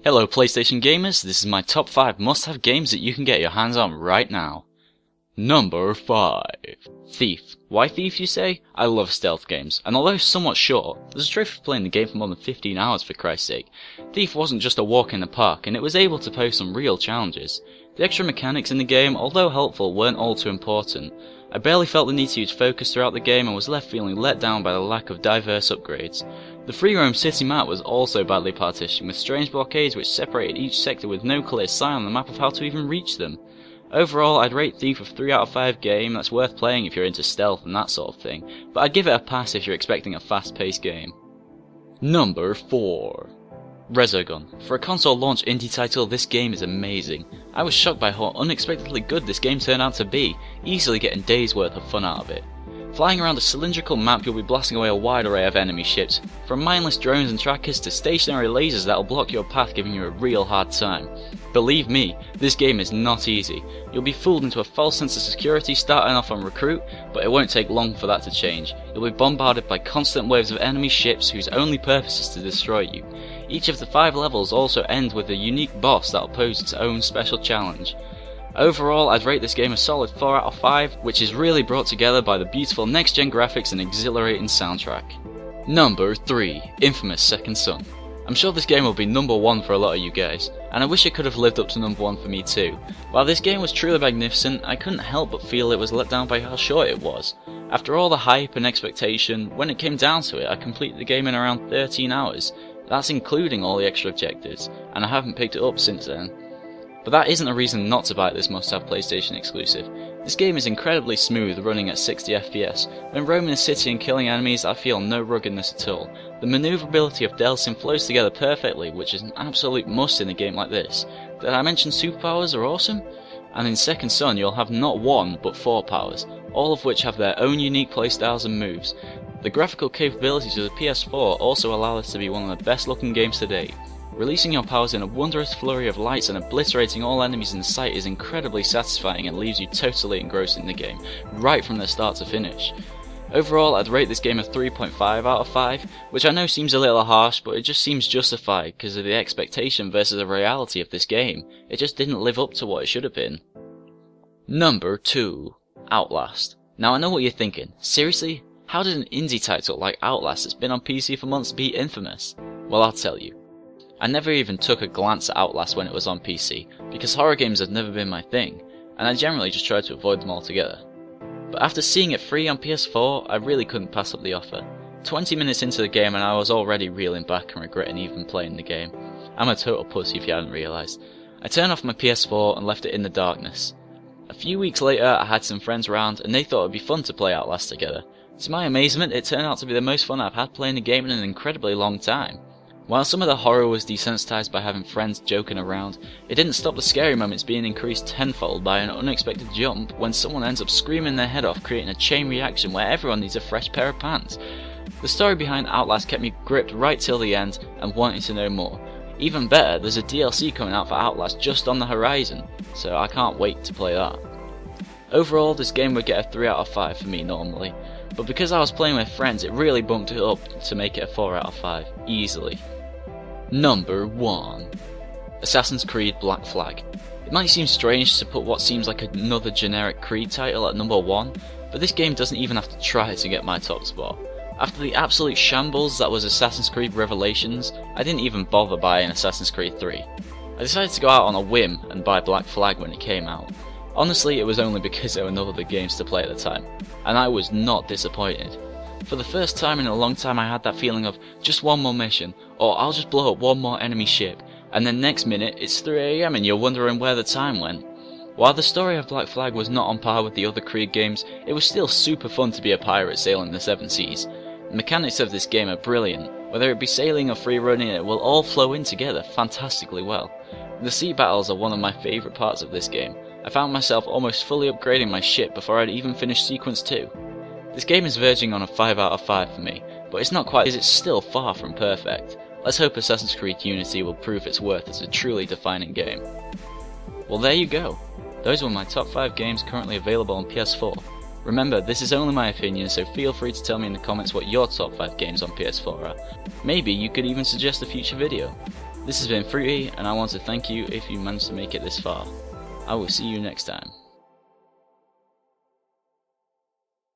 Hello PlayStation gamers, this is my top 5 must-have games that you can get your hands on right now. Number 5. Thief. Why Thief, you say? I love stealth games, and although somewhat short, there's a trophy for playing the game for more than 15 hours for Christ's sake. Thief wasn't just a walk in the park, and it was able to pose some real challenges. The extra mechanics in the game, although helpful, weren't all too important. I barely felt the need to use focus throughout the game and was left feeling let down by the lack of diverse upgrades. The free roam city map was also badly partitioned, with strange blockades which separated each sector with no clear sign on the map of how to even reach them. Overall, I'd rate Thief a 3 out of 5 game that's worth playing if you're into stealth and that sort of thing, but I'd give it a pass if you're expecting a fast-paced game. Number 4. Resogun. For a console launch indie title, this game is amazing. I was shocked by how unexpectedly good this game turned out to be, easily getting days worth of fun out of it. Flying around a cylindrical map, you'll be blasting away a wide array of enemy ships, from mindless drones and trackers to stationary lasers that'll block your path, giving you a real hard time. Believe me, this game is not easy. You'll be fooled into a false sense of security starting off on Recruit, but it won't take long for that to change. You'll be bombarded by constant waves of enemy ships whose only purpose is to destroy you. Each of the 5 levels also ends with a unique boss that'll pose its own special challenge. Overall, I'd rate this game a solid 4 out of 5, which is really brought together by the beautiful next-gen graphics and exhilarating soundtrack. Number 3. Infamous Second Son. I'm sure this game will be number 1 for a lot of you guys, and I wish it could have lived up to number 1 for me too. While this game was truly magnificent, I couldn't help but feel it was let down by how short it was. After all the hype and expectation, when it came down to it, I completed the game in around 13 hours. That's including all the extra objectives, and I haven't picked it up since then. But that isn't a reason not to buy this must-have PlayStation exclusive. This game is incredibly smooth, running at 60 FPS. When roaming the city and killing enemies, I feel no ruggedness at all. The maneuverability of Delsin flows together perfectly, which is an absolute must in a game like this. Did I mention superpowers are awesome? And in Second Son you'll have not 1 but 4 powers, all of which have their own unique playstyles and moves. The graphical capabilities of the PS4 also allow this to be one of the best looking games to date. Releasing your powers in a wondrous flurry of lights and obliterating all enemies in sight is incredibly satisfying and leaves you totally engrossed in the game, right from the start to finish. Overall, I'd rate this game a 3.5 out of 5, which I know seems a little harsh, but it just seems justified because of the expectation versus the reality of this game. It just didn't live up to what it should have been. Number 2. Outlast. Now I know what you're thinking, seriously? How did an indie title like Outlast that's been on PC for months beat Infamous? Well, I'll tell you. I never even took a glance at Outlast when it was on PC, because horror games have never been my thing, and I generally just tried to avoid them altogether. But after seeing it free on PS4, I really couldn't pass up the offer. 20 minutes into the game and I was already reeling back and regretting even playing the game. I'm a total pussy if you hadn't realised. I turned off my PS4 and left it in the darkness. A few weeks later I had some friends around and they thought it would be fun to play Outlast together. To my amazement, it turned out to be the most fun I've had playing the game in an incredibly long time. While some of the horror was desensitized by having friends joking around, it didn't stop the scary moments being increased tenfold by an unexpected jump when someone ends up screaming their head off, creating a chain reaction where everyone needs a fresh pair of pants. The story behind Outlast kept me gripped right till the end and wanting to know more. Even better, there's a DLC coming out for Outlast just on the horizon, so I can't wait to play that. Overall, this game would get a 3 out of 5 for me normally, but because I was playing with friends it really bumped it up to make it a 4 out of 5, easily. Number 1. Assassin's Creed Black Flag. It might seem strange to put what seems like another generic Creed title at number 1, but this game doesn't even have to try to get my top spot. After the absolute shambles that was Assassin's Creed Revelations, I didn't even bother buying Assassin's Creed 3. I decided to go out on a whim and buy Black Flag when it came out. Honestly, it was only because there were no other games to play at the time, and I was not disappointed. For the first time in a long time I had that feeling of just one more mission, or I'll just blow up one more enemy ship, and then next minute it's 3 AM and you're wondering where the time went. While the story of Black Flag was not on par with the other Creed games, it was still super fun to be a pirate sailing the 7 seas. The mechanics of this game are brilliant, whether it be sailing or free running it will all flow in together fantastically well. The sea battles are one of my favourite parts of this game. I found myself almost fully upgrading my ship before I'd even finished Sequence 2. This game is verging on a 5 out of 5 for me, but it's not quite as it's still far from perfect. Let's hope Assassin's Creed Unity will prove its worth as a truly defining game. Well, there you go. Those were my top 5 games currently available on PS4. Remember, this is only my opinion, so feel free to tell me in the comments what your top 5 games on PS4 are. Maybe you could even suggest a future video. This has been Fruity, and I want to thank you if you managed to make it this far. I will see you next time.